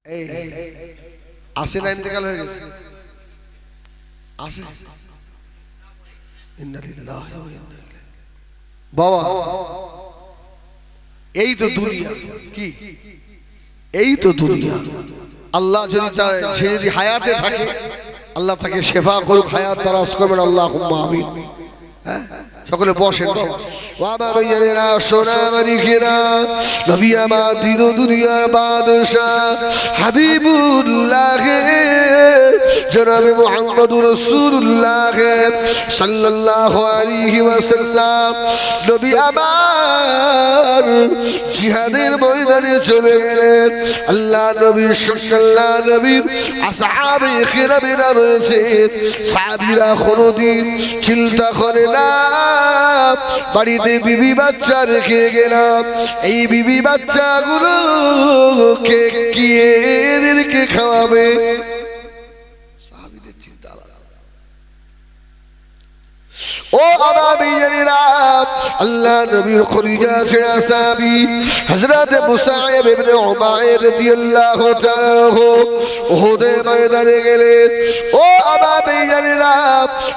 এই আসে না ইন্তেকাল হয়ে গেছে আসে ইন্না লিল্লাহি ওয়া ইন্না ইলাইহি বাবা এই তো দুনিয়া কি এই তো দুনিয়া আল্লাহ যদি হায়াতে থাকে আল্লাহ তাকে শেফা করুক হায়াত দারাজ করবেন আল্লাহুম্মা আমিন হ্যাঁ সকলে বসেন বাবা ভাইয়েরা সোনা মানিকেরা নবী আমার দিন দুনিয়ার বাদশা হাবিবুল্লাহ জনাবে মুহাম্মদুর রাসূলুল্লাহ সাল্লাল্লাহু আলাইহি ওয়াসাল্লাম নবী আমার জিহাদের ময়দানে চলে গেলেন আল্লাহ নবী সাল্লাল্লাহু নবীর আসহাবে কিরামেরা রয়েছে সাহাবীরা কোনদিন চিন্তা করে না বাড়িতে বিবি বাচ্চা রেখে গেলাম এই বিবি বাচ্চাগুলোকে কে এদেরকে খাওয়াবে সাহাবীদের চিন্তা ও আবাবিরা আল্লাহ নবীর খলিজা ছেড়া সাহাবী হযরত মুসাইব ইবনে উমাইর রাদিয়াল্লাহু তাআলা উহুদের ময়দানে গেলেন ও আবাবিরা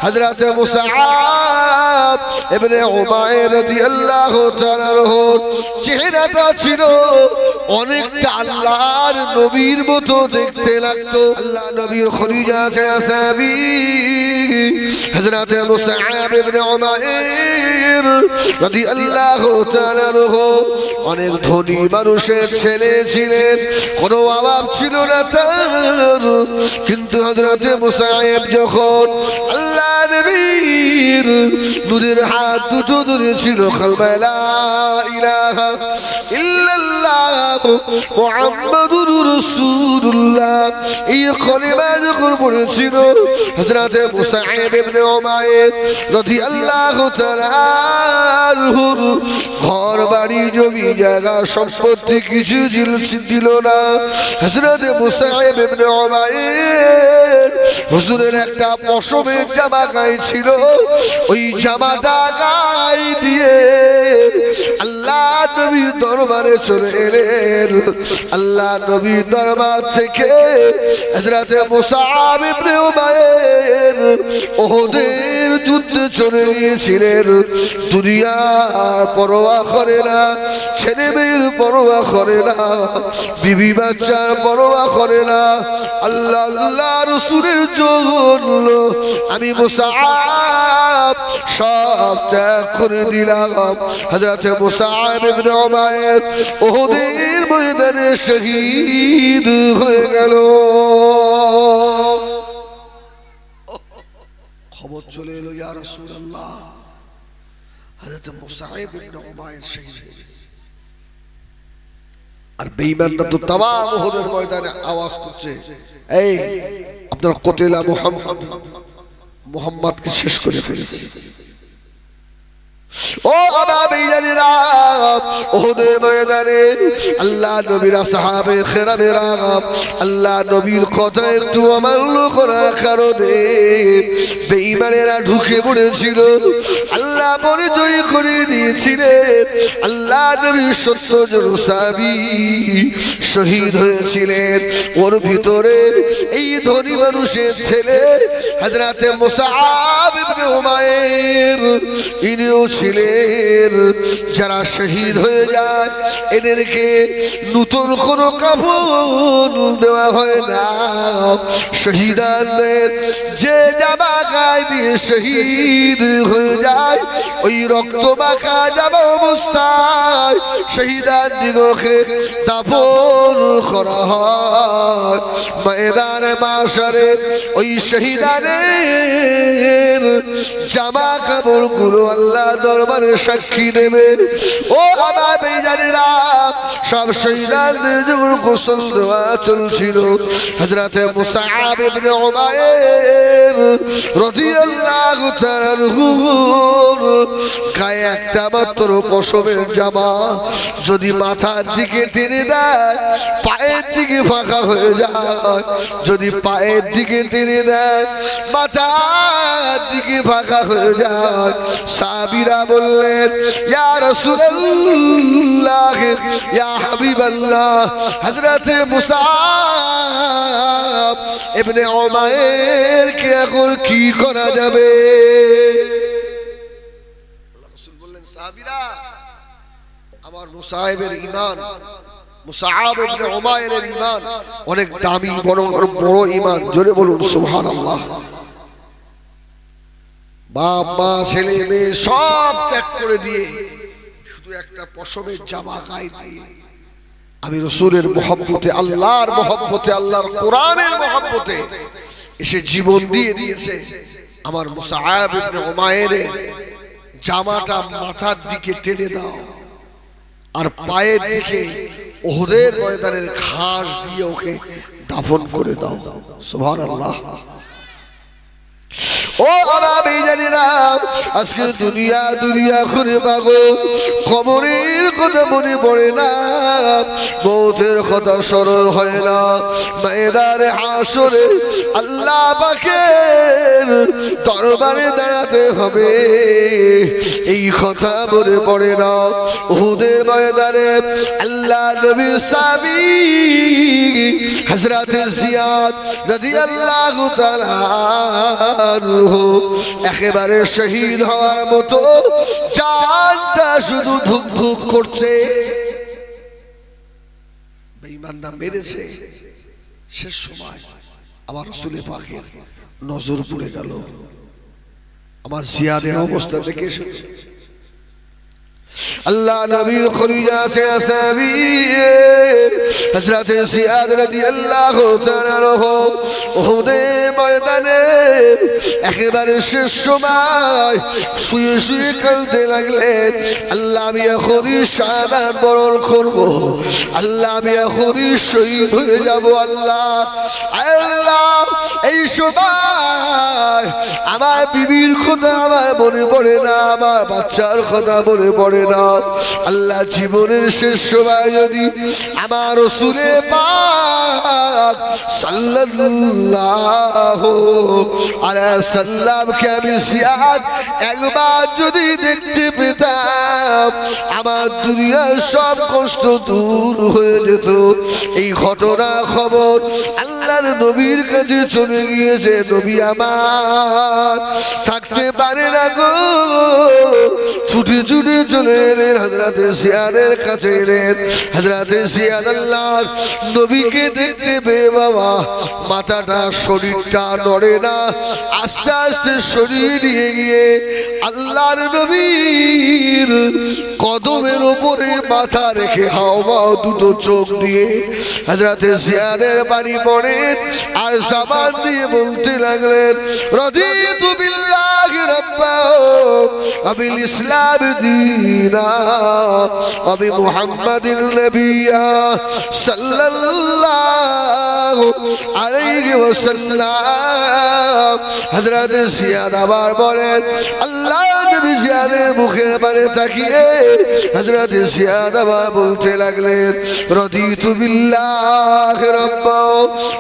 হযরত মুসাইব ইবনে উমাইর রাদিয়াল্লাহু তাআলা চেহারাটা ছিল অনেকটা আল্লাহর নবীর মতো দেখতে লাগতো আল্লাহ নবীর খলিজা ছেড়া সাহাবী হযরত মুসাইব ইবনে উমাইর রাদিয়াল্লাহু তাআলা অনেক ধনী মানুষের ছেলে ছিলেন কোনো অভাব ছিল না তার কিন্তু হযরত মুসাইব যখন আল্লাহ নবীর নূরের হাত দুটো ধরেছিল কালমা লা ইলাহা ইল্লাল্লাহ মুহাম্মাদুর রাসূলুল্লাহ এই কালেমা যখন পড়েছিল হযরত মুসাইব ইবনে উমাইর রাদিয়াল্লাহু তাআলা ঘর বাড়ি জমি জায়গা সম্পত্তি কিছু ছিল না হযরত মুসাইব ইবনে উমাইর হুজুরের একটা পশমের জামা গায়ে ছিল ওই জামাটা গায়ে দিয়ে আল্লাহ নবীর দরবারে চলে এলেন আল্লাহ নবীর দরবার থেকে হযরত মুসাইব ইবনে উমাইর উহুদের যুদ্ধে চলে গিয়েছিলেন দুনিয়ার পরোয়া করে না ছেলে মেয়ের পরোয়া করে না বিবি বাচ্চার পরোয়া করে না আল্লাহ আল্লাহ রাসূলের জন্য আমি মুসাইব সব ত্যাগ করে দিলাম হযরত মুসাইব ইবনে উমাইর উহুদের ময়দানে শহীদ হয়ে গেল খবর চলে এলো ইয়া রাসূলুল্লাহ হযরত মুসাইব ইবনে উমাইর শহীদ হয়ে গেছে আর বেঈমানরা তো तमाम উহুদের ময়দানে আওয়াজ করছে এই আপনার কতিলা মুহাম্মদকে শেষ করে ফেলেছে ও আবাবিরা উহুদের ময়দানে আল্লাহ নবীর সাহাবে কেরামেরা আল্লাহ নবীর কথা একটু অমান্য করার কারণে বেঈমানেরা ঢুকে পড়েছিল আল্লাহ পরিচয় করে দিয়েছিলেন আল্লাহ নবীর 70 জন সাহাবী শহীদ হয়েছিলেন ওর ভিতরে এই ধনী মানুষের ছেলে হযরত মুসাইব ইবনে উমাইর ইনিও ছিলেন যারা শহীদ হয়ে যায় এদেরকে নতুন কোনো কাফন দেওয়া হয় না শহীদদের যে জামা গায়ে দিয়ে শহীদ হয়ে যায় ওই রক্ত মাখা জামা অবস্থায় শহীদদিগকে দাফন করা হয় ময়দানে মাশরে ওই শহীদদের জামা কাপড়গুলো আল্লাহ দরবারে সাক্ষী দেবে ও আবাবে জানেরা সব শহীদদের যখন গোসল দেওয়া চলছিল হযরত মুসাইব ইবনে উমাইর রাদিয়াল্লাহু তাআলা গায়ে একটা মাত্র পশমের জামা যদি মাথার দিকে টেনে দেয় পায়ের দিকে ফাঁকা হয়ে যায় যদি পায়ের দিকে টেনে দেয় মাথার দিকে ফাঁকা হয়ে যায় সাহাবীরা বললেন ইয়া রাসূলুল্লাহ ইয়া হাবিবাল্লাহ হযরত মুসাইব ইবনে উমাইর কে এখন কি করা যাবে? আল্লাহ রাসূল বললেন, সাহাবীরা, আমার মুসাইবের ঈমান, মুসআব ইবনে উমাইরের ঈমান অনেক দামি, বড় বড় ঈমান। জোরে বলুন সুবহানাল্লাহ। বাপ মা ছেলে মেয়ে সব ত্যাগ করে দিয়ে শুধু একটা পশমের জামা গায়ে দিয়ে আমি রাসূলের মহব্বতে, আল্লাহর মহব্বতে, আল্লাহর কোরআনের মহব্বতে এসে জীবন দিয়ে দিয়েছে। আমার মুসআব ইবনে উমাইরের জামাটা মাথার দিকে টেনে দাও আর পায়ের দিকে উহুদের ময়দানের ঘাস দিয়ে ওকে দাফন করে দাও। সুবহানাল্লাহ। ও আলামি জানিনা, আজকে দুনিয়া দুনিয়া করে পাগল, কবরের কথা মনে পড়ে না, মৌতের কথা স্মরণ হয় না, ময়দানে হাসরে আল্লাহ পাকের দরবারে দাঁড়াতে হবে এই কথা মনে পড়ে না। উহুদের ময়দানে আল্লাহ নবীর সাহাবী হযরত জিয়াদ রাদিয়াল্লাহু তাআলা একেবারে শহীদ হওয়ার মতো জানটা শুধু ধুক ধুক করছে। বেঈমানরা মেরেছে, শেষ সময় আমার রাসূল পাকের নজর পড়ে গেল। আমার জিয়াদের অবস্থা দেখে আল্লাহ নবীর খলিজা আছে সাহাবী হযরত জিয়াদ রাদিয়াল্লাহু তাআলা উহুদের ময়দানে একেবারে শেষ সময় শুয়ে শুয়ে কাঁদতে লাগলেন। আল্লাহ, আমি এখনই শাহাদাত বরণ করব, আল্লাহ আমি এখনই শহীদ হয়ে যাব। আল্লাহ, আল্লাহ, এই সময় আমার বিবির কথা আমার মনে পড়ে না, আমার বাচ্চার কথা মনে পড়ে না। আল্লাহ, জীবনের শেষ সময় যদি আমার রাসূলে পাক সাল্লাল্লাহু আলাইহি সাল্লামকে আমি জিয়াদ একবার যদি দেখতে পেতাম, আমার দুনিয়ার সব কষ্ট দূর হয়ে যেত। এই ঘটনা খবর আল্লাহর নবীর কাছে চলে গিয়েছে। নবী আমার থাকতে পারে না গো, ছুটে ছুটে চলে এলেন হযরত জিয়াদের কাছে এলেন। হযরত জিয়াদ আল্লাহর নবীকে দেখতে পেয়ে বাবা মাথাটা, শরীরটা নড়ে না, আস্তে আস্তে শরীর নিয়ে গিয়ে আল্লাহর নবীর কদমের উপরে মাথা রেখে হাওমাও দুটো চোখ দিয়ে হযরত জিয়াদের বাড়ি পড়েন আর সাবান দিয়ে বলতে লাগলেন, রাদিতু বিল্লাহি রাব্বাহ ওয়া বিল ইসলাম দীনা ওয়া বি মুহাম্মাদিন নাবিয়্যা সাল্লাল্লাহু আলাইহি ওয়াসাল্লাম। হযরত জিয়াদ আবার বলেন, আল্লাহ নবী জিয়াদের মুখের পানে তাকিয়ে হযরত জিয়াদ আবার বলতে লাগলেন, রাদিতু বিল্লাহি রাব্বাহ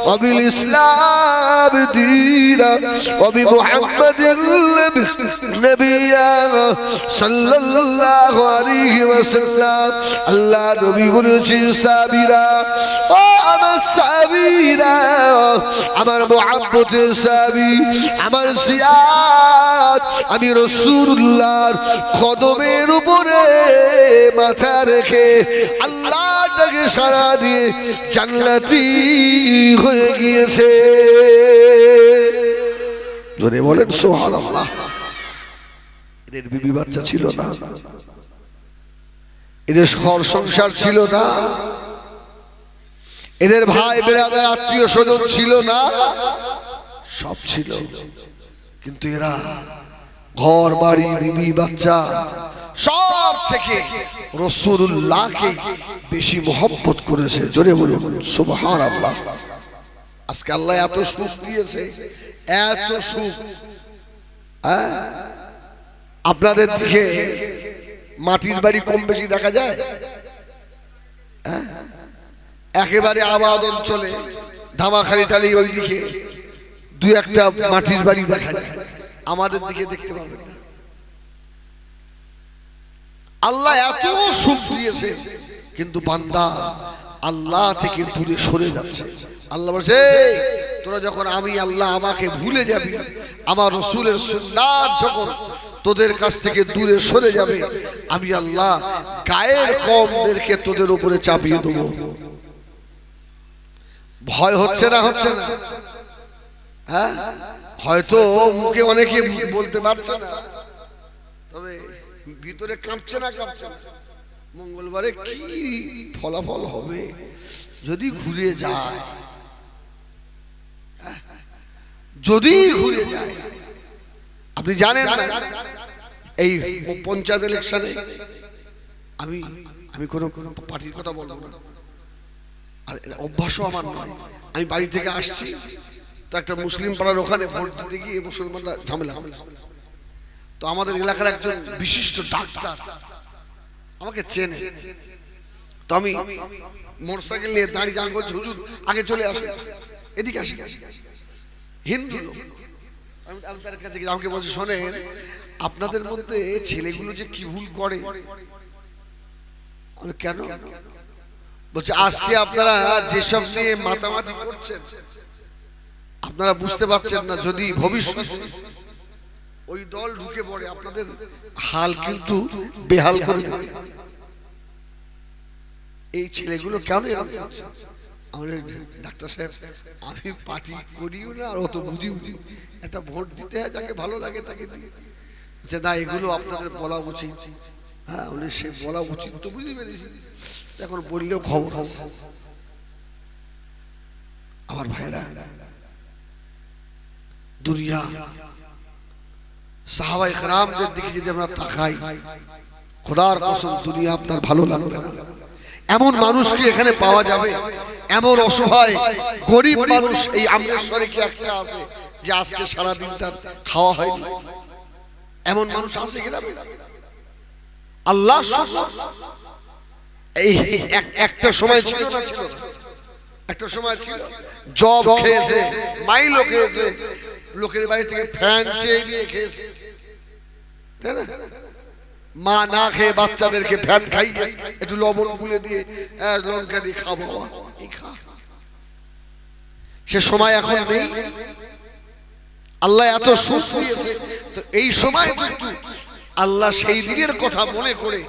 ওয়া বিল ইসলাম দীনা ওয়া বি মুহাম্মাদিন নাবিয়্যা সাল্লাল্লাহু আলাইহি ওয়াসাল্লাম। আল্লাহ নবী বলেছেন, সাহাবীরা, ও আমার সাহাবীরা, আমার মুহাব্বতের সাহাবী, আমার জিয়াদ, আমি রাসূলুল্লাহর কদমের উপরে মাথা রেখে আল্লাহটাকে সাড়া দিয়ে জান্নাতি হয়ে গিয়েছে। জোরে বলেন সুবহানাল্লাহ। এদের বিবি বাচ্চা ছিল না, এদের ঘর সংসার ছিল না, এদের ভাই বেরাদার আত্মীয় স্বজন ছিল না, সব ছিল, কিন্তু এরা ঘর বাড়ি বিবি বাচ্চা সব থেকে রাসূলুল্লাহকে বেশি মহব্বত করেছে। জোরে বলুন সুবহানাল্লাহ। আজকে আল্লাহ এত সুখ দিয়েছে, এত সুখ। আপনাদের দিকে মাটির বাড়ি কম বেশি দেখা যায়? একেবারে আবাদ অঞ্চলে ধামাখালি টালি ওই দিকে দুই একটা মাটির বাড়ি দেখা যায়, আমাদের দিকে দেখতে পাবেন না। আল্লাহ এত সুখ দিয়েছে, কিন্তু বান্দা আল্লাহ থেকে দূরে সরে যাচ্ছে। আল্লাহ বলছে, তোরা যখন আমি আল্লাহ আমাকে ভুলে যাবি, আমার রাসূলের সুন্নাত যখন তোদের কাছ থেকে দূরে সরে যাবে, আমি আল্লাহ গায়ের কওমদেরকে তোদের উপরে চাপিয়ে দেব। ভয় হচ্ছে না? হচ্ছে না? হ্যাঁ, হয়তো মুখে অনেকে বলতে পারছে না, তবে ভিতরে কাঁপছে না? কাঁপছে না? মঙ্গলবারে কি ফলাফল হবে যদি ঘুরে যায়? যদি ঘুরে যায়, আপনি জানেন না এই পঞ্চায়েত ইলেকশনে আমি কোনো পার্টির কথা বলবো না, আর অভ্যাসও আমার নয়। আমি বাড়ি থেকে আসছি, তো একটা মুসলিম পাড়ার ওখানে ভোট দিতে গিয়ে মুসলমানরা ঝামেলা। তো আমাদের এলাকার একজন বিশিষ্ট ডাক্তার আমাকে চেনে, তো আমি মোটরসাইকেল নিয়ে দাঁড়িয়ে যান, বলছি হুজুর আগে চলে আসে, এদিকে আসি। হিন্দু লোক, আমি তার কাছে আমাকে বলছি, শোনেন আপনাদের মধ্যে ছেলেগুলো যে কি ভুল করে। কেন? বলছে আজকে আপনারা যেসব নিয়ে মাতামাতি করছেন, আপনারা বুঝতে পারছেন না, যদি ভবিষ্যতে ওই দল ঢুকে পড়ে আপনাদের হাল কিন্তু বেহাল করে দেবে। এই ছেলেগুলো কেন এরকম করছে? আমাদের ডাক্তার সাহেব, আমি পার্টি করিও না আর অত বুঝিও, একটা ভোট দিতে হয়, যাকে ভালো লাগে তাকে দিয়ে। যে না, এগুলো আপনাদের বলা উচিত। হ্যাঁ, সে বলা উচিত তো বুঝতে পেরেছি, এখন বললেও খবর আছে। আমার ভাইরা, দুনিয়া সাহাবায়ে কেরামদের দিকে যদি আমরা তাকাই, খোদার কসম দুনিয়া আপনার ভালো লাগবে না। এমন মানুষকে এখানে পাওয়া যাবে, এমন অসহায় গরিব মানুষ এই আমরেশ্বরে কি একটা আছে যে আজকে সারাদিন তার খাওয়া হয়নি? এমন মানুষ আছে কিনা? আল্লাহ এই একটা সময় ছিল, একটা সময় ছিল জব খেয়েছে, মাইলও খেয়েছে, লোকের বাড়ি থেকে ফ্যান চেয়ে নিয়ে খেয়েছে, তাই না? মা না খেয়ে বাচ্চাদেরকে ফ্যান খাইয়ে একটু লবণ গুলে দিয়ে লঙ্কা দিয়ে খাবো, এই খা। সে সময় এখন নেই। আল্লাহ এত সুখ দিয়েছে, তো এই সময় একটু আল্লাহ সেই দিনের কথা মনে করে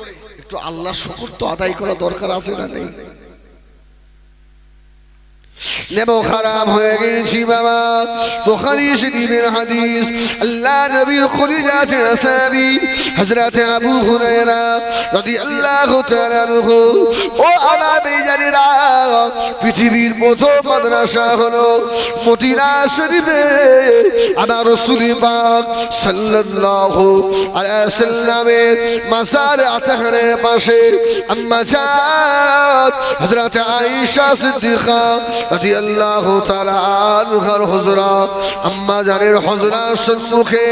একটু আল্লাহ শুকর তো আদায় করা দরকার আছে না? নেই? নেমো খারাপ হয়ে গেছি বাবা। বুখারী শরীফের হাদিস, আল্লাহ নবীর খলিফাতে সাহাবী হযরত আবু হুরায়রা রাদিয়াল্লাহু তাআলা আনহু, ও আমার ভাইজানেরা, পৃথিবীর প্রথম মাদ্রাসা হলো মদিনা শরীফে আমার রাসূল পাক সাল্লাল্লাহু আলাইহি ওয়াসাল্লামের মাজার আতহারের পাশে আম্মা জান হযরত আয়েশা সিদ্দিকা রাদিয়াল্লাহু তাআলা আনহার হুজরা, আম্মা জানের হুজরার সম্মুখে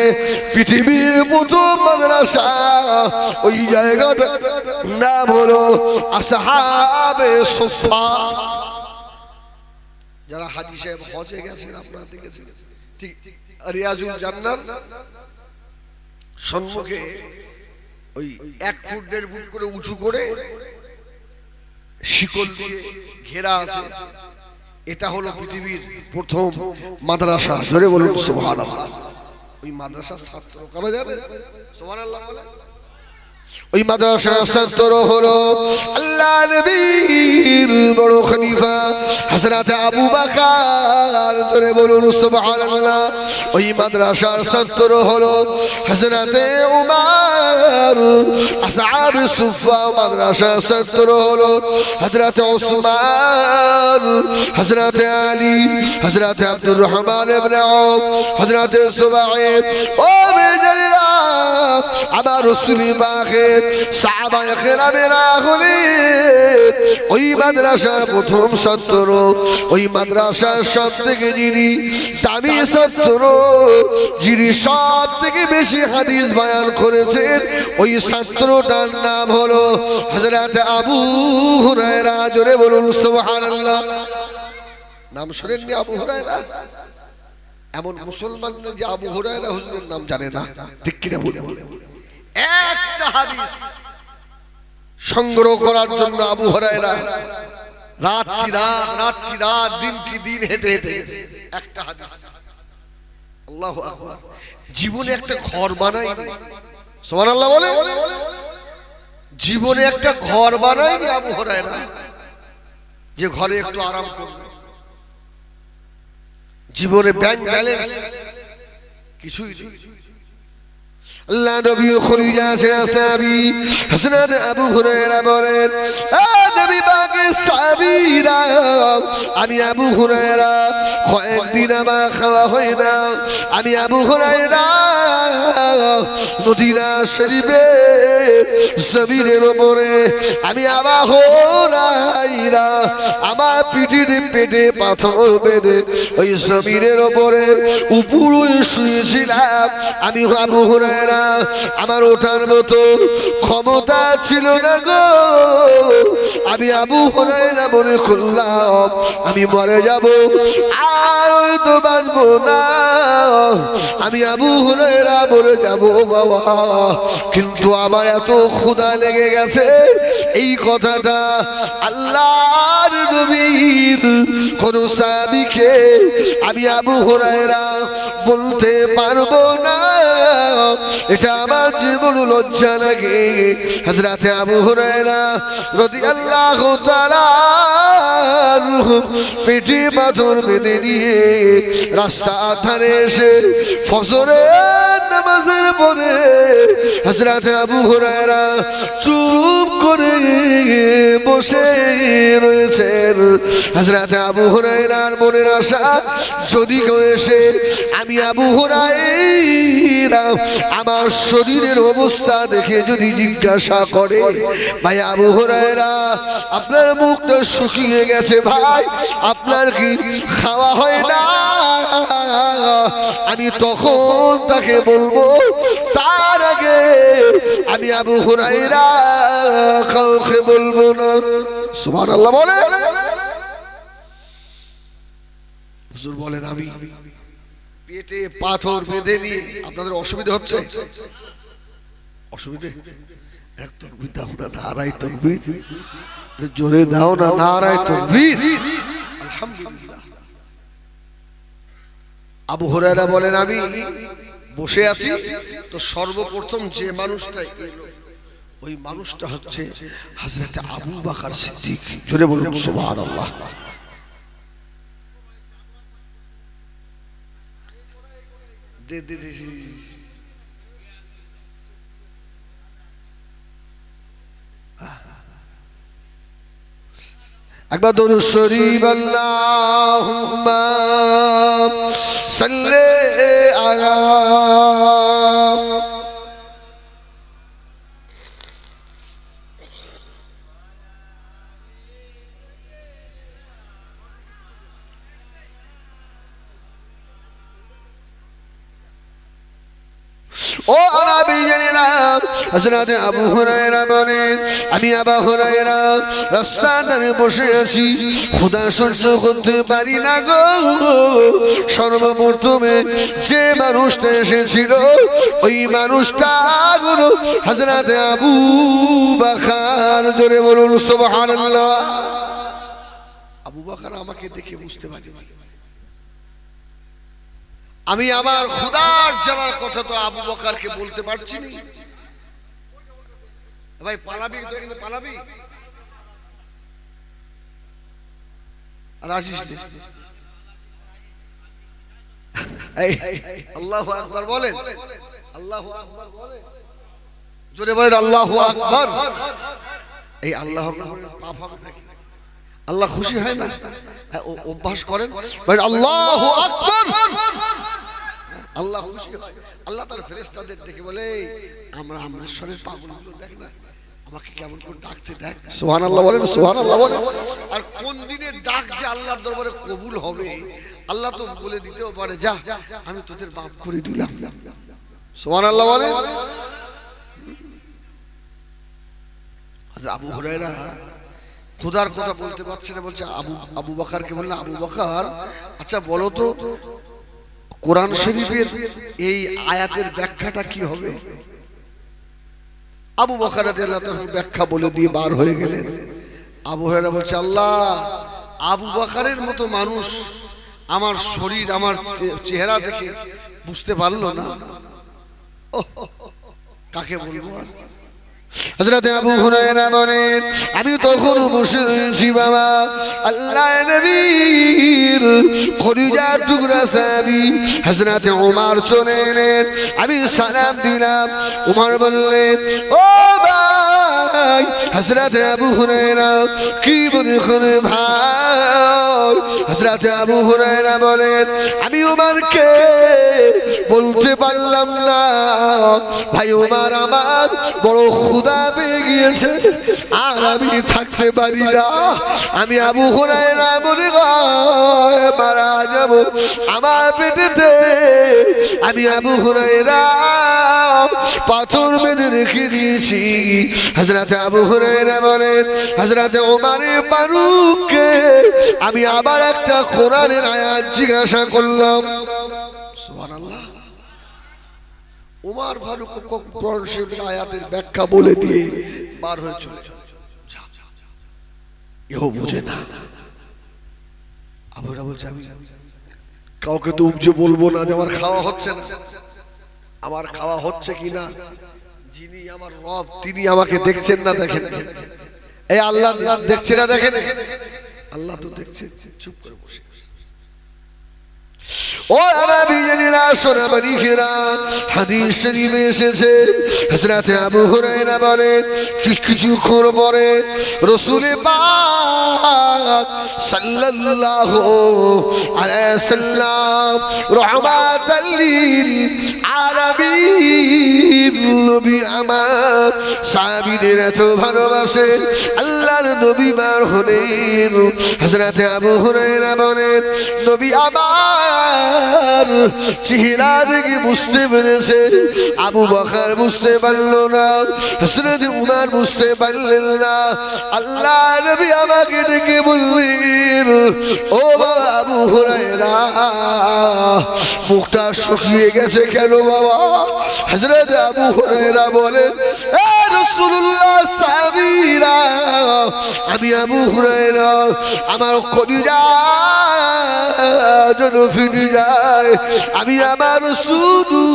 পৃথিবীর প্রথম মাদ্রাসা, ওই জায়গাটার নাম হলো আসহাবে সুফা। যারা হাজী সাহেব হজে গেছেন আপনারা দেখেছেন, ঠিক রিয়াজুল জান্নাত সম্মুখে ওই 1 ফুট 1.5 ফুট করে উঁচু করে শিকল দিয়ে ঘেরা আছে। এটা হলো পৃথিবীর প্রথম মাদ্রাসা। জোরে বলুন সুবহানাল্লাহ। ওই মাদ্রাসার ছাত্র কারা যাবে? সুবহানাল্লাহ বলে। ওই মাদ্রাসার ছাত্র হলো আল্লাহ নবীর বড় খলিফা হযরত আবু বকর। জোরে বলুন সুবহানাল্লাহ। ওই মাদ্রাসার ছাত্র হলো হযরত উমর। আসহাবে সুফা মাদ্রাসার ছাত্র হলো হযরত উসমান, হযরত আলী, হযরত আব্দুর রহমান ইবনে আওফ, হযরত সুবাইব। ও মেজরিরা, আমার রাসূল পাকের সাহাবায়ে কেরামেরা হলেন ওই মাদ্রাসার প্রথম ছাত্র। ওই মাদ্রাসার সব থেকে যিনি দামি ছাত্র, যিনি সব থেকে বেশি হাদিস বয়ান করেছেন, ওই ছাত্রটার নাম হলো হযরত আবু হুরায়রা। জোরে বলুন সুবহানাল্লাহ। নাম শুনেননি আবু হুরায়রা? এমন মুসলমান যে আবু হুরায়রা হুজুরের নাম জানে না, ঠিক কিনা বলুন? একটা হাদিস সংগ্রহ করার জন্য আবু হুরায়রা রাত কি রাত, রাত কি রাত, দিন কি দিন হেঁটে হেঁটে একটা হাদিস আল্লাহু আকবার জীবনে একটা ঘর বানায়নি সুবহানাল্লাহ বলে জীবনে একটা ঘর বানায়নি আবু হুরায়রা যে ঘরে একটু আরাম করবে জীবনে ব্যাংক ব্যালেন্স কিছুই নেই আল্লাহ নবী খলিজা সাহাবী হযরত আবু হুরায়রা বলেন নবী পাকের সাহাবীরা আমি আবু হুরায়রা কয়েকদিন আমার খাওয়া হয় না আমি আবু হুরায়রা মদিনা শরীফে জমিনের উপরে আমি আবু হুরায়রা আমার পিঠে পেটে পাথর বেঁধে ওই জমিনের উপরে উপরে শুয়েছিলাম আমি আবু হুরায়রা আমার ওঠার মতো ক্ষমতা ছিল না গো আমি আবু হুরায়রা মনে করলাম আমি মরে যাব আর তো বাঁচবো না আমি আবু হুরায়রা মরে যাব বাবা কিন্তু আমার এত ক্ষুধা লেগে গেছে এই কথাটা আল্লাহর নবীর কোন সাহাবীকে আমি আবু হুরায়রা বলতে পারবো না এটা আমার জীবন লজ্জা লাগে হযরত আবু হুরায়রা রাদিয়াল্লাহু তাআলা পেটে পাথর বেঁধে নিয়ে রাস্তার ধারে এসে ফজরের নামাজের পরে হযরত আবু হুরায়রা চুপ করে বসে রয়েছেন হযরত আবু হুরায়রার মনের আশা যদি কেউ এসে আমি আবু হুরায়রা আমার শরীরের অবস্থা দেখে যদি জিজ্ঞাসা করে ভাই আবু হুরায়রা আপনার মুখটা শুকিয়ে গেছে ভাই আপনার কি খাওয়া হয় না আমি তখন তাকে বলবো তার আগে আমি আবু হুরায়রা কাউকে বলবো না সুবহানাল্লাহ বলে হুজুর বলেন আমি পেটে পাথর বেঁধে নিয়ে আপনাদের অসুবিধা হচ্ছে অসুবিধা এক তাকবীর দাও না নারায়ে তাকবীর জোরে দাও না নারায়ে তাকবীর আলহামদুলিল্লাহ আবু হুরায়রা বলেন আমি বসে আছি তো সর্বপ্রথম যে মানুষটা এলো ওই মানুষটা হচ্ছে হযরত আবু বকর সিদ্দিক জোরে বলুন সুবহানাল্লাহ দে দে দে একবার দরুদ শরীফ আল্লাহুম্মা সাল্লি আলা ও নবী জানেন হযরত আবু হুরায়রা বলেন আমি আবু হুরায়রা রাস্তায় বসে আছি ক্ষুধা সহ্য করতে পারি না গো সর্বপ্রথমে যে মানুষটা এসেছিল ওই মানুষটা হলো হযরত আবু বকর জোরে বলুন সুবহানাল্লাহ আবু বকর আমাকে দেখে বুঝতে পারে আমি আমার খোদার জানার কথা তো আবু বকরকে বলতে পারছি না ভাই পালাবি তো কিন্তু পালাবি আর আসিস নে এই আল্লাহু আকবার বলেন আল্লাহু আকবার বলেন জোরে বলেন আল্লাহু আকবার এই আল্লাহু আকবার পাপ হবে নাকি আল্লাহ খুশি হয় না অভ্যাস করেন বলেন আল্লাহু আকবার আল্লাহ খুশি হয় আল্লাহ তার ফেরেশতাদের দেখে বলে আমরা আমরেশ্বরের পাগলগুলো দেখ না আমাকে কেমন করে ডাকছে দেখ সুবহানাল্লাহ বলেন সুবহানাল্লাহ বলেন আর কোন দিনের ডাক যে আল্লাহর দরবারে কবুল হবে আল্লাহ তো বলে দিতেও পারে যা আমি তোদের মাফ করে দিলাম সুবহানাল্লাহ বলেন আবু হুরায়রা খোদার কথা বলতে পারছে না বলছে আবু বকরকে বললেন আবু বকর আচ্ছা বলো তো কোরআন শরীফের এই আয়াতের ব্যাখ্যাটা কি হবে আবু বকর রাদিয়াল্লাহু তাআলা ব্যাখ্যা বলে দিয়ে বার হয়ে গেলেন আবু হুরায়রা বলছে আল্লাহ আবু বকরের মতো মানুষ আমার শরীর আমার চেহারা দেখে বুঝতে পারলো না কাকে বলবো আর হযরত আবু হুরায়রা বলেন আমি তখন বসে রয়েছি বাবা আল্লাহ নবীর কলিজার টুকরা সাহাবী হযরত ওমর চলে এলেন আমি সালাম দিলাম ওমর বললেন ও ভাই হযরত আবু হুরায়রা কি বলেন ভাই হযরত আবু হুরায়রা বলেন আমি ওমরকে বলতে পারলাম না ভাই ওমর আমার বড় ক্ষুধা পেয়ে গিয়েছে আর আমি থাকতে পারি না আমি আবু হুরায়রা মনে হয় মারা যাব আমার পেটেতে আমি আবু হুরায়রা পাথর বেঁধে রেখে দিয়েছি হযরত আবু হুরায়রা বলেন হযরত ওমর ফারুককে আমি আবার একটা কোরআনের আয়াত জিজ্ঞাসা করলাম সুবহানাল্লাহ ওমর ফারুক কোরআন শরীফের আয়াতের ব্যাখ্যা বলে দিয়ে বার হয়ে চলে এও বুঝে না আমরা বলছি আমি কাউকে তো উপজে বলবো না যে আমার খাওয়া হচ্ছে না আমার খাওয়া হচ্ছে কিনা যিনি আমার রব তিনি আমাকে দেখছেন না দেখেন এই আল্লাহ দেখছে না দেখেন আল্লাহ তো দেখছেন চুপ করে বসে ও আরবিরা শোনা বালিকেরা হাদিস শরীফে এসেছে হযরত আবু হুরায়রা বলেন কিছুক্ষণ পরে রাসূল পাক সাল্লাল্লাহু আলাইহি সাল্লাম রাহমাতাল লিল আলামিন নবী আমার সাহাবীদের এত ভালোবাসে আল্লাহর নবী বার হলেন হযরত আবু হুরায়রা বলেন নবী আমার চেহারা দেখে বুঝতে পেরেছে আবু বকর বুঝতে পারলো না হযরত উমর বুঝতে পারলেন না আল্লাহ নবী আমাকে ডেকে বললেন ও বাবা আবু হুরায়রা মুখটা শুকিয়ে গেছে কেন বাবা হযরত আবু হুরায়রা বলেন এ রাসূলুল্লাহ সাহাবীরা আমি আবু হুরায়রা আমার কলিজা যেন ফিরে যায় আমি আমার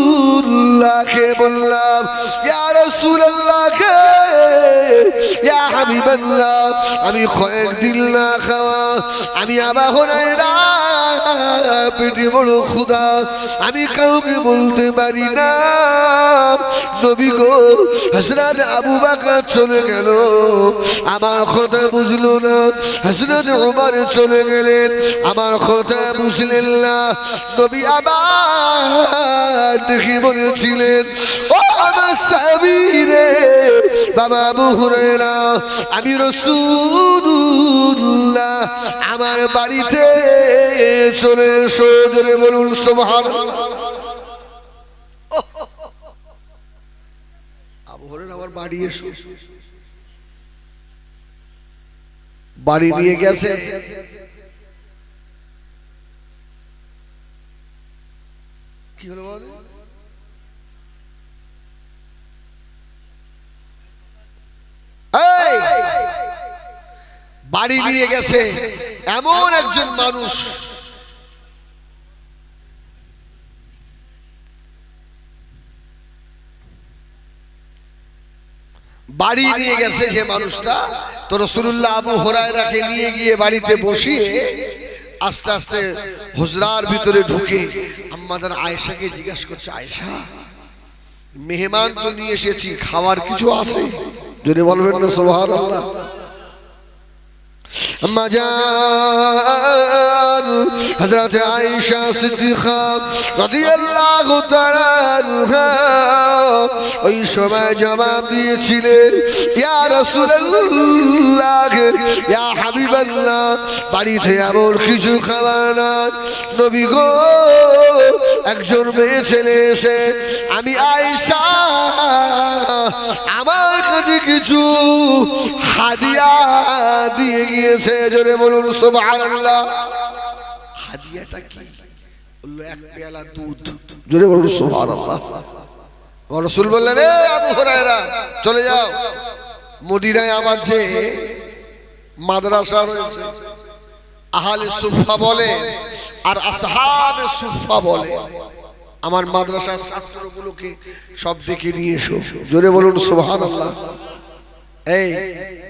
রাসূলুল্লাহকে বললাম ইয়া রাসূলুল্লাহকে ইয়া হাবিবাল্লাহ আমি কয়েকদিন না খাওয়া আমি আবু হুরায়রা পেটে বড় ক্ষুধা আমি কাউকে বলতে পারি না নবী গো হযরত আবু বকর চলে গেল আমার কথা বুঝলো না হযরত ওমর চলে গেলেন আমার কথা বুঝলেন না নবী আবার দেখে বলেছিলেন ও আমার সাহাবীরে বাবা আবু হুরায়রা আমি রাসূলুল্লাহ আমার বাড়িতে চলে এসো জোরে বলুন সুবহানাল্লাহ আবু হুরায়রা আমার বাড়ি এসো বাড়ি নিয়ে গেছে কি হলো বল এই বাড়ি নিয়ে গেছে এমন একজন মানুষ বাড়ি নিয়ে গেছে যে মানুষটা তো রাসূলুল্লাহ আবু হুরায়রাকে নিয়ে গিয়ে বাড়িতে বসিয়ে আস্তে আস্তে হুজরার ভিতরে ঢুকে আম্মাজান আয়েশাকে জিজ্ঞাসা করছে আয়েশা মেহমান তো নিয়ে এসেছি খাবার কিছু আছে যদি বলবেন না সুবহানাল্লাহ আম্মা জান হযরত আয়েশা সিদ্দিকা রাদিয়াল্লাহু তাআলা আনহা ওই সময় জবাব দিয়েছিলেন ইয়া রাসূলুল্লাহ ইয়া হাবিবাল্লাহ বাড়িতে এমন কিছু খাবার না নবী গো একজন মেয়ে ছেলে এসে আমি আয়েশা আমার কাছে কিছু হাদিয়া দিয়ে গিয়েছে জোরে বলুন সুবহানাল্লাহ হাদিয়াটা কি বলল এক পেয়ালা দুধ জোরে বলুন সুবহানাল্লাহ রাসূল বললেন এ আবু হুরায়রা চলে যাও মদিনায় আমার যে মাদ্রাসা রয়েছে আহলে সুফা বলে আর আসহাবে সুফা বলে। আমার মাদ্রাসার ছাত্রগুলোকে সব ডেকে নিয়ে এসো, জোরে বলুন সুবহানাল্লাহ। এই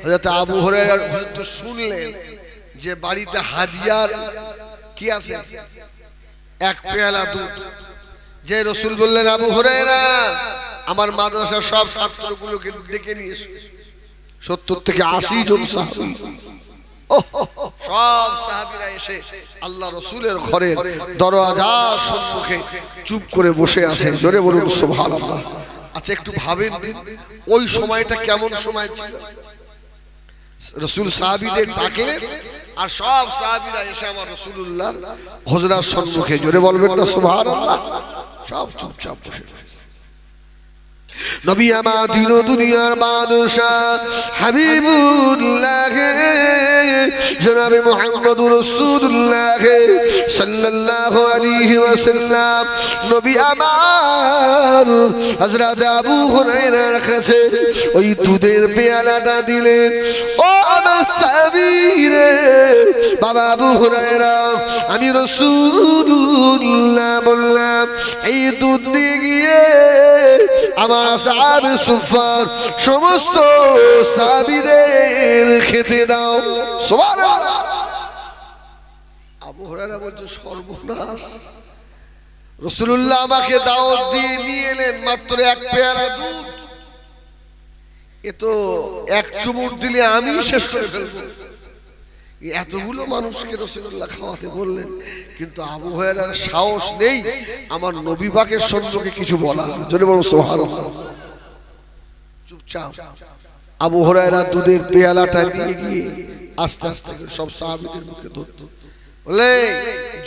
হযরত আবু হুরায়রা তো শুনলেন যে বাড়িতে হাদিয়ার কি আছে, এক পেয়ালা দুধ। যে রাসূল বললেন আবু হুরায়রা আমার মাদ্রাসার সব ছাত্রগুলোকে ডেকে নিয়ে এসো। 70 থেকে 80 জন সাহাবী, সব সাহাবীরা এসে আল্লাহ রাসূলের ঘরের দরওয়াজার সম্মুখে চুপ করে বসে আছে, জোরে বলুন সুবহানাল্লাহ। আচ্ছা একটু ভাবেন ওই সময়টা কেমন সময় ছিল। রাসূল সাহাবীদের ডাকলেন আর সব সাহাবীরা এসে আমার রাসূলুল্লাহর হুজরার সম্মুখে, জোরে বলবেন না সুবহানাল্লাহ, সব চুপচাপ বসে আছে। নবী আমার দিন দুনিয়ার বাদশাহ হাবিবুল্লাহ জনাবে মুহাম্মদুর রাসূলুল্লাহ সাল্লাল্লাহু আলাইহি ওয়াসাল্লাম নবী আমার হযরত আবু হুরায়রার কাছে ওই দুধের পেয়ালাটা দিলেন। ও আমার সাহাবীরে, বাবা আবু হুরায়রা, আমি রাসূলুল্লাহ বললাম এই দুধ দিয়ে গিয়ে আমার আসহাবে সুফার সমস্ত সাহাবীদের খেতে দাও। সুবহানাল্লাহ। আবু হুরায়রা বলছে সর্বনাশ, রাসূলুল্লাহ আমাকে দাওয়াত দিয়ে নিয়ে এলেন মাত্র এক পেয়ালা দুধ, এ তো এক চুমুক দিলে আমি শেষ করে ফেলবো। এতগুলো মানুষকে রাসূলুল্লাহ খাওয়াতে বললেন, কিন্তু আবু হুরায়রার সাহস নেই আমার নবী পাকের সম্পর্কে কিছু বলা। জোরে বলো সুবহানাল্লাহ। চুপচাপ আবু হুরায়রা দুধের পেয়ালাটা নিয়ে গিয়ে আস্তে আস্তে সব সাহাবীদের মুখে ধরত, বলে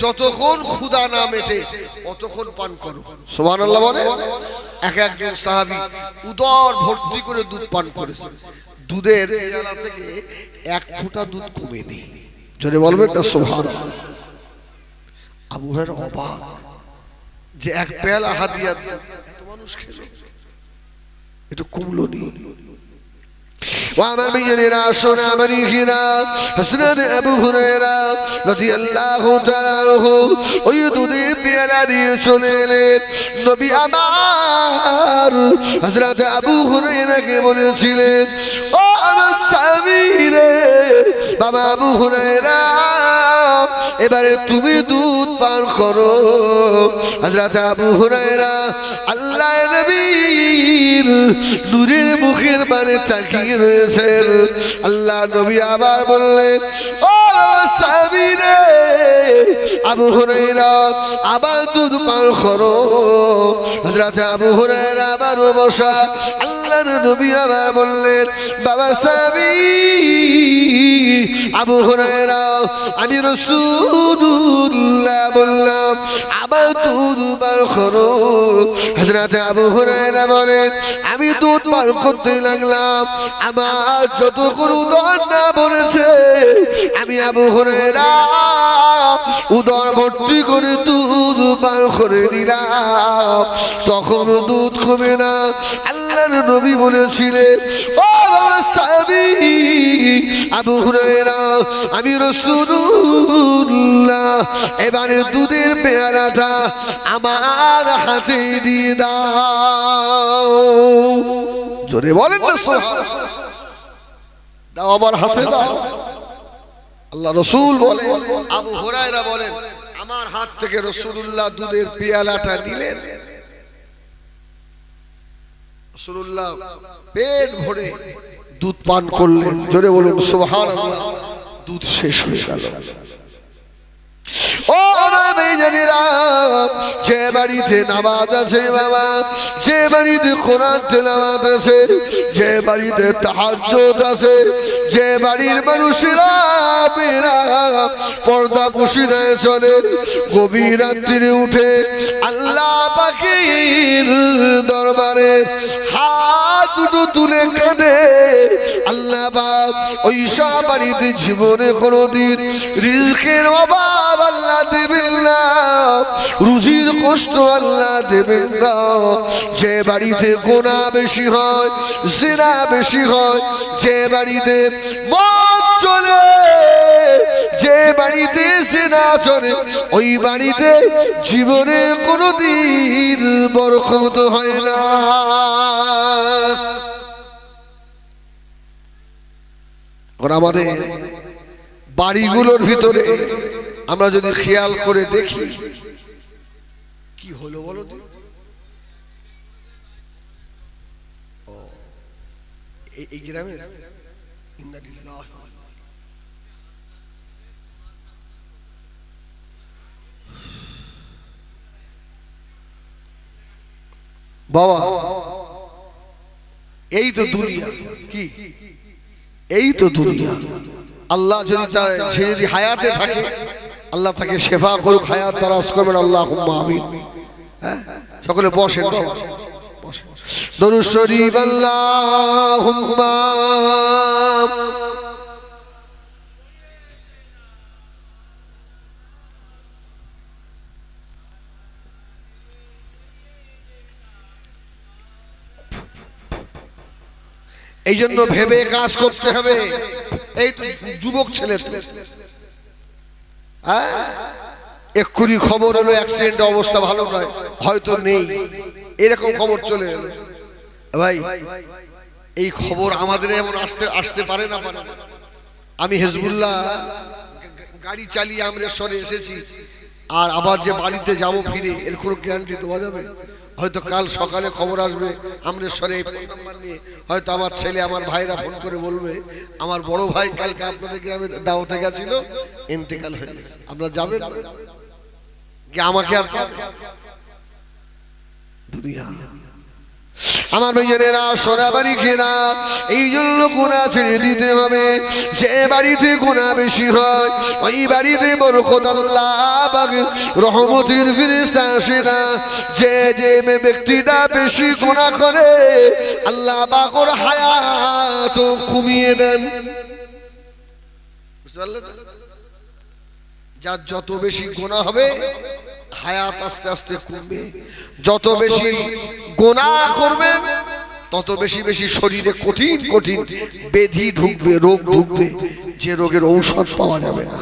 যতক্ষণ ক্ষুধা না মেটে ততক্ষণ পান করো। সুবহানাল্লাহ বলে। এক একজন সাহাবী উদর ভর্তি করে দুধ পান করেছে, দুধের পেয়ালা থেকে এক ফোঁটা দুধ কমেনি। জোরে বলবেন না সুবহানাল্লাহ। আবু হুরায়রা অবাক যে এক পেয়ালা হাদিয়া এত মানুষ খেলো, এটা কমলো নি। وعمر بن راشد امريكنا حسنت ابو هريره رضي الله تعالى عنه ওই দুধের পেয়ালা দিয়ে চলে এলেন। নবী আমার হযরত আবু হুরায়রাকে বলেছিলেন, ও আমার সাহাবীরে, বাবা আবু হুরায়রা এবারে তুমি দুধ পান করো। হযরত আবু হুরায়রা আল্লাহর নবীর নূরের মুখের পানে তাকিয়ে রয়েছেন। আল্লাহ নবী আবার বললেন, ও সাহাবীরে, আবু হুরায়রা আবার দুধ পান করো। হযরত আবু হুরায়রা আবার বসা। আল্লাহর নবী আবার বললেন, বাবা সাহাবী আবু হুরায়রা, আমি রাসূলুল্লাহ বললাম আবার দুধ পান করো। হযরত আবু হুরায়রা বলেন, আমি দুধ পান করতে লাগলাম, আমার যতক্ষণ উদর না ভরেছে আমি আবু হুরায়রা উদর ভর্তি করে দুধ পান করে নিলাম, তখন দুধ কমে না। আল্লাহর নবী বলেছিলেন, ও সাহাবী আবু হুরায়রা, আমি রাসূলুল্লাহ এবারে দুধের পেয়ালাটা আমার হাতে দিয়ে দাও। জোরে বলেন না সুবহানাল্লাহ। দাও আমার হাতে দাও। আল্লাহ রাসূল বলেন, আবু হুরায়রা বলেন, আমার হাত থেকে রাসূলুল্লাহ দুধের পেয়ালাটা নিলেন। রাসূলুল্লাহ পেট ভরে দুধ পান করলেন। জোরে বলুন সুবহানাল্লাহ। দুধ শেষ হয়ে গেল। ও আমার ভাইজানেরা, যে বাড়িতে নামাজ আছে বাবা, যে বাড়িতে কোরআন তেলাওয়াত আছে, যে বাড়িতে তাহাজ্জুদ আছে, যে বাড়ির মানুষেরা পর্দা পুশিদায় চলে, গভীর রাত্রিরে উঠে আল্লাহ পাকের দরবারে হাত দুটো তুলে কাঁদে, আল্লাহ পাক ওই সব বাড়িতে জীবনে কোনোদিন রিজকের অভাব আল্লাহ দেবেন না, রুজির কষ্ট আল্লাহ দেবেন না। যে বাড়িতে গোনা বেশি হয়, জিনা বেশি হয়, যে বাড়িতে মদ চলে, যে বাড়িতে জিনা চলে ওই বাড়িতে জীবনে কোনোদিন বরকত হয় না। আমাদের বাড়িগুলোর ভিতরে আমরা যদি খেয়াল করে দেখি কি হলো বলো তো, এই গ্রামের বাবা এই তো দুনিয়া, কি এই তো দুনিয়া। আল্লাহ যদি তার সে যদি হায়াতে থাকে আল্লাহ তাকে শেফা করুক, হায়াত দারাজ করবেন, আল্লাহুম্মা আমিন। সকলে বসেন, দরুদ শরীফ আল্লাহুম্মা। এই জন্য ভেবে কাজ করতে হবে। এই যুবক ছেলে এক্ষুনি খবর হলো অ্যাক্সিডেন্ট অবস্থা ভালো নয়, হয়তো নেই, এরকম খবর চলে এলো। ভাই এই খবর আমাদের এমন আসতে পারে না। আমি হিজবুল্লাহ গাড়ি চালিয়ে আমরেশ্বরে এসেছি, আর আবার যে বাড়িতে যাবো ফিরে এর কোনো গ্যারান্টি দেওয়া যাবে? হয়তো কাল সকালে খবর আসবে আমরেশ্বরে হয়তো আমার ছেলে আমার ভাইরা ফোন করে বলবে আমার বড় ভাই কালকে আপনাদের গ্রামে দাওয়াতে গেছিল, ইন্তেকাল হয়ে গেছে, আপনারা যাবেন কি? আমাকে আর দুনিয়া আমার ভাইয়েরা সোনা বাড়ি কেনা, এই জন্য গুনাহ ছেড়ে দিতে হবে। যে বাড়িতে গুনাহ বেশি হয় ওই বাড়িতে বরকত আল্লাহ পাবে, রহমতের ফেরেশতা আসে না। যে ব্যক্তিটা বেশি গুনাহ করে আল্লাহ পাক ওর হায়াত কমিয়ে দেন। বুঝতে পারলেন? যার যত বেশি গুনাহ হবে হায়াত আস্তে আস্তে কমবে, যত বেশি গুনাহ করবেন তত বেশি বেশি শরীরে কঠিন কঠিন ব্যাধি ঢুকবে, রোগ ঢুকবে, যে রোগের ঔষধ পাওয়া যাবে না।